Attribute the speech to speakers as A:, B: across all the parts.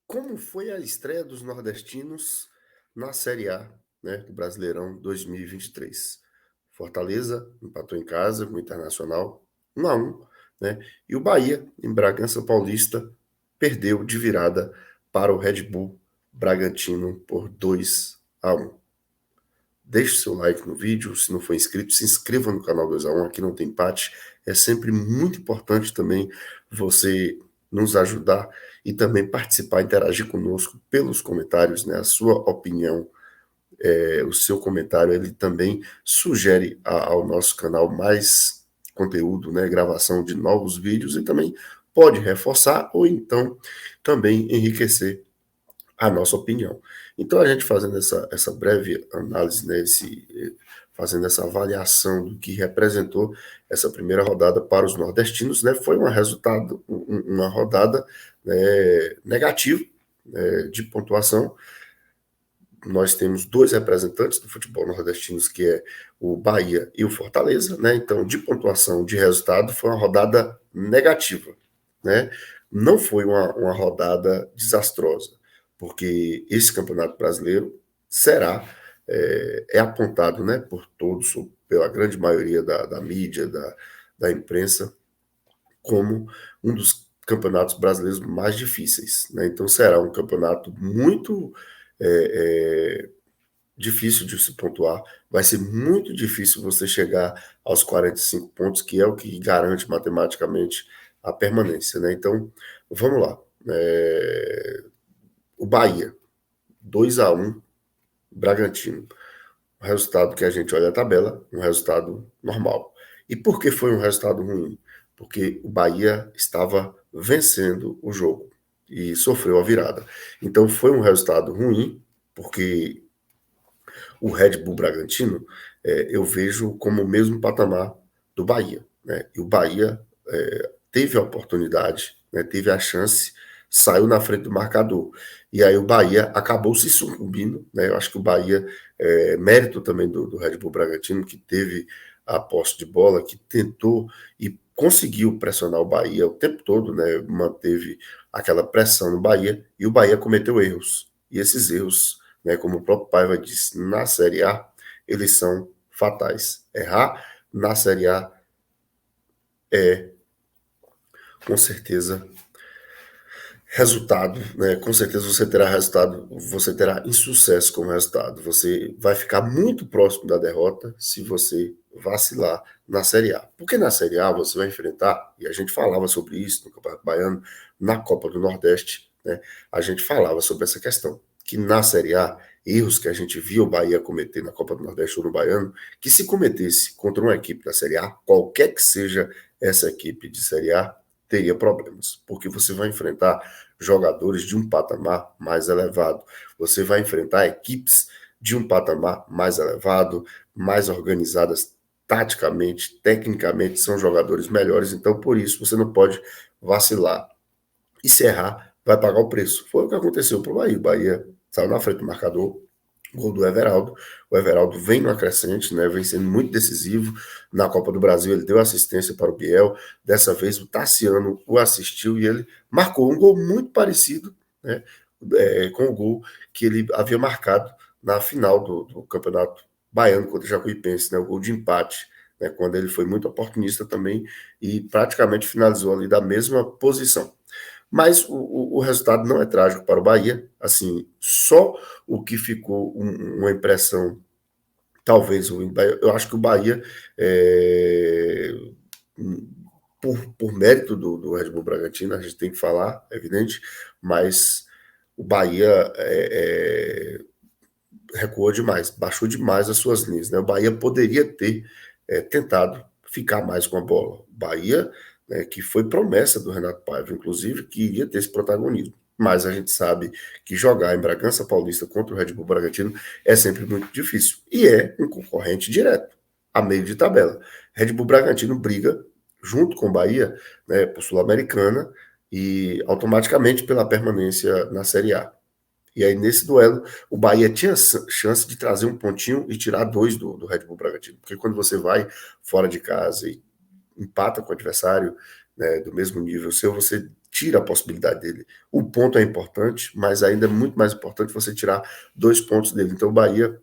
A: Como foi a estreia dos nordestinos na Série A, né, do Brasileirão 2023? Fortaleza empatou em casa com o Internacional 1-1, né? E o Bahia, em Bragança Paulista, perdeu de virada para o Red Bull Bragantino por 2-1. Deixe seu like no vídeo, se não for inscrito, se inscreva no canal 2x1, aqui não tem empate. É sempre muito importante também você nos ajudar e também participar, interagir conosco pelos comentários, né? A sua opinião, o seu comentário, ele também sugere ao nosso canal mais conteúdo, né? Gravação de novos vídeos e também pode reforçar ou então também enriquecer a nossa opinião. Então, a gente fazendo essa breve análise, né, fazendo essa avaliação do que representou essa primeira rodada para os nordestinos, né, foi uma rodada, né, negativa, né, de pontuação. Nós temos dois representantes do futebol nordestino, que é o Bahia e o Fortaleza, né? Então, de pontuação, de resultado, foi uma rodada negativa, né? Não foi uma rodada desastrosa, porque esse Campeonato Brasileiro será é apontado, né, por todos, ou pela grande maioria da mídia, da imprensa, como um dos campeonatos brasileiros mais difíceis, né? Então será um campeonato muito é, difícil de se pontuar. Vai ser muito difícil você chegar aos 45 pontos, que é o que garante matematicamente a permanência, né? Então, vamos lá. O Bahia, 2-1, Bragantino. Um resultado que a gente olha a tabela, um resultado normal. E por que foi um resultado ruim? Porque o Bahia estava vencendo o jogo e sofreu a virada. Então foi um resultado ruim, porque o Red Bull Bragantino, eu vejo como o mesmo patamar do Bahia, né? E o Bahia teve a oportunidade, né? Teve a chance, saiu na frente do marcador. E aí o Bahia acabou se sucumbindo, né? Eu acho que o Bahia, mérito também do Red Bull Bragantino, que teve a posse de bola, que tentou e conseguiu pressionar o Bahia o tempo todo, né? Manteve aquela pressão no Bahia, e o Bahia cometeu erros. E esses erros, né, como o próprio Paiva disse, na Série A, eles são fatais. Errar na Série A é, com certeza, resultado, né? Com certeza você terá resultado, você terá insucesso como resultado. Você vai ficar muito próximo da derrota se você vacilar na Série A. Porque na Série A você vai enfrentar, e a gente falava sobre isso no Campeonato Baiano, na Copa do Nordeste, né? A gente falava sobre essa questão, que na Série A, erros que a gente via o Bahia cometer na Copa do Nordeste ou no Baiano, que se cometesse contra uma equipe da Série A, qualquer que seja essa equipe de Série A, teria problemas, porque você vai enfrentar jogadores de um patamar mais elevado, você vai enfrentar equipes de um patamar mais elevado, mais organizadas taticamente, tecnicamente, são jogadores melhores, então por isso você não pode vacilar. E se errar, vai pagar o preço. Foi o que aconteceu para o Bahia. O Bahia saiu na frente do marcador, gol do Everaldo. O Everaldo vem no crescente, né? Vem sendo muito decisivo. Na Copa do Brasil, ele deu assistência para o Biel. Dessa vez, o Tassiano o assistiu e ele marcou um gol muito parecido, né, com o gol que ele havia marcado na final do Campeonato Baiano contra o Jacuipense, né? O gol de empate, né, quando ele foi muito oportunista também e praticamente finalizou ali da mesma posição. Mas o resultado não é trágico para o Bahia. Assim, só o que ficou uma impressão talvez ruim. Eu acho que o Bahia, por mérito do Red Bull Bragantino, a gente tem que falar, é evidente, mas o Bahia recuou demais, baixou demais as suas linhas. Né? O Bahia poderia ter tentado ficar mais com a bola. O Bahia, né, que foi promessa do Renato Paiva, inclusive, que iria ter esse protagonismo. Mas a gente sabe que jogar em Bragança Paulista contra o Red Bull Bragantino é sempre muito difícil. E é um concorrente direto, a meio de tabela. Red Bull Bragantino briga junto com o Bahia, né, por Sul-Americana e automaticamente pela permanência na Série A. E aí, nesse duelo, o Bahia tinha chance de trazer um pontinho e tirar dois do Red Bull Bragantino. Porque quando você vai fora de casa e empata com o adversário, né, do mesmo nível seu, você tira a possibilidade dele. O ponto é importante, mas ainda é muito mais importante você tirar 2 pontos dele. Então o Bahia,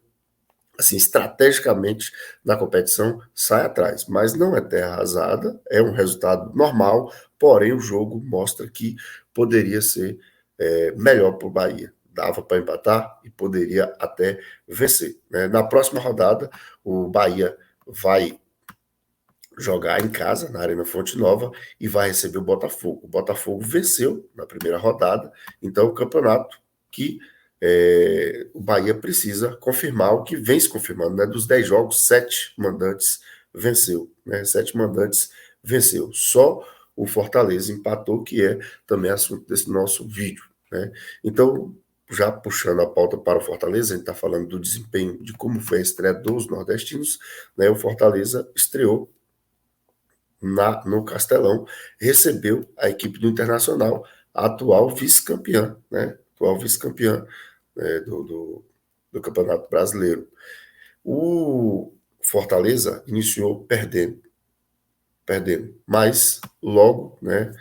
A: assim, estrategicamente na competição, sai atrás, mas não é terra arrasada, é um resultado normal, porém o jogo mostra que poderia ser melhor para o Bahia. Dava para empatar e poderia até vencer, né? Na próxima rodada, o Bahia vai jogar em casa, na Arena Fonte Nova, e vai receber o Botafogo. O Botafogo venceu na primeira rodada, então o campeonato que o Bahia precisa confirmar o que vem se confirmando, né? Dos 10 jogos, 7 mandantes venceu, né? 7 mandantes venceu. Só o Fortaleza empatou, que é também assunto desse nosso vídeo, né? Então, já puxando a pauta para o Fortaleza, a gente está falando do desempenho, de como foi a estreia dos nordestinos, né? O Fortaleza estreou no Castelão, recebeu a equipe do Internacional, a atual vice-campeã, né? Atual vice-campeã, né? do Campeonato Brasileiro. O Fortaleza iniciou perdendo, mas logo, né?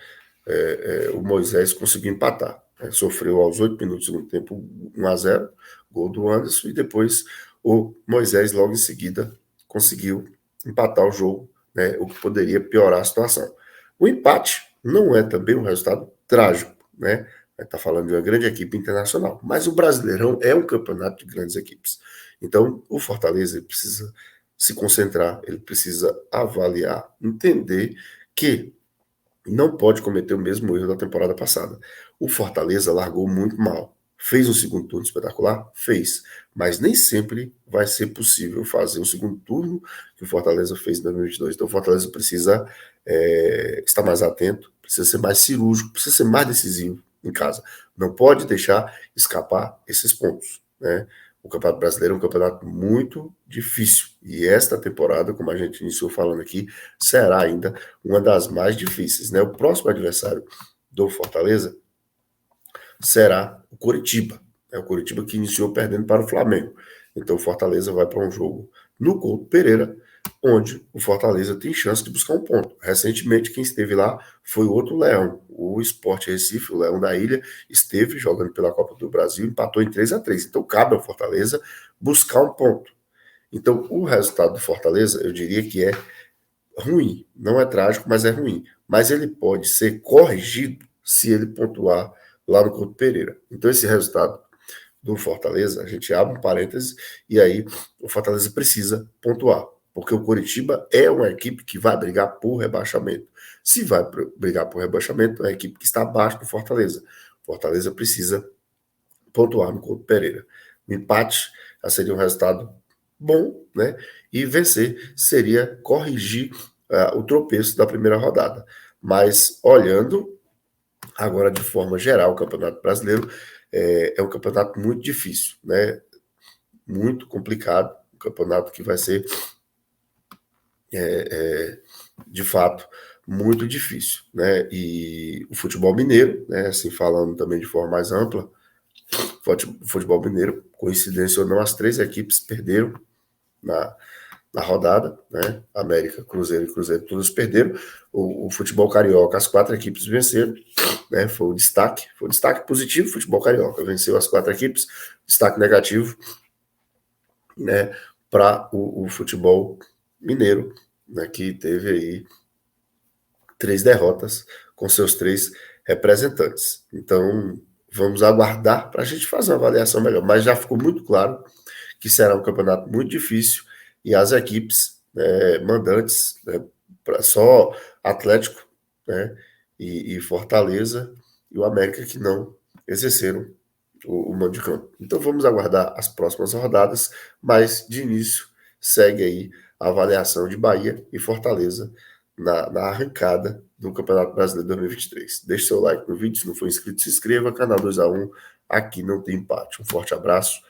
A: O Moisés conseguiu empatar. Né? Sofreu aos 8 minutos do segundo tempo 1-0, gol do Anderson, e depois o Moisés, logo em seguida, conseguiu empatar o jogo, né? O que poderia piorar a situação. O empate não é também um resultado trágico, né? Está falando de uma grande equipe internacional, mas o Brasileirão é um campeonato de grandes equipes. Então, o Fortaleza ele precisa se concentrar, ele precisa avaliar, entender que não pode cometer o mesmo erro da temporada passada. O Fortaleza largou muito mal. Fez um segundo turno espetacular? Fez. Mas nem sempre vai ser possível fazer o segundo turno que o Fortaleza fez em 2022. Então o Fortaleza precisa estar mais atento, precisa ser mais cirúrgico, precisa ser mais decisivo em casa. Não pode deixar escapar esses pontos, né? O Campeonato Brasileiro é um campeonato muito difícil. E esta temporada, como a gente iniciou falando aqui, será ainda uma das mais difíceis, né? O próximo adversário do Fortaleza será o Coritiba. É o Coritiba que iniciou perdendo para o Flamengo. Então o Fortaleza vai para um jogo no Couto Pereira, onde o Fortaleza tem chance de buscar um ponto. Recentemente, quem esteve lá foi o outro Leão, o Sport Recife, o Leão da Ilha, esteve jogando pela Copa do Brasil, empatou em 3-3. Então cabe ao Fortaleza buscar um ponto. Então o resultado do Fortaleza, eu diria que é ruim. Não é trágico, mas é ruim. Mas ele pode ser corrigido se ele pontuar lá no Couto Pereira. Então esse resultado do Fortaleza, a gente abre um parênteses, e aí o Fortaleza precisa pontuar, porque o Coritiba é uma equipe que vai brigar por rebaixamento. Se vai brigar por rebaixamento, é uma equipe que está abaixo do Fortaleza. Fortaleza precisa pontuar no Couto Pereira. O empate seria um resultado bom, né? E vencer seria corrigir o tropeço da primeira rodada. Mas olhando agora de forma geral o Campeonato Brasileiro, é um campeonato muito difícil, né? Muito complicado, um campeonato que vai ser, de fato, muito difícil, né? E o futebol mineiro, né? Assim, falando também de forma mais ampla, o futebol mineiro, coincidência ou não, as 3 equipes perderam na rodada, né? América, Cruzeiro e Cruzeiro, todos perderam. O futebol carioca, as 4 equipes venceram, né? Foi o destaque positivo, o futebol carioca venceu as 4 equipes, destaque negativo, né? Para o futebol mineiro, né? Que teve aí 3 derrotas com seus 3 representantes. Então, vamos aguardar para a gente fazer uma avaliação melhor. Mas já ficou muito claro que será um campeonato muito difícil e as equipes mandantes, né, só Atlético, né, e Fortaleza e o América que não exerceram o mando de campo. Então vamos aguardar as próximas rodadas, mas de início segue aí a avaliação de Bahia e Fortaleza na arrancada do Campeonato Brasileiro 2023. Deixe seu like no vídeo, se não for inscrito, se inscreva, canal 2x1, aqui não tem empate. Um forte abraço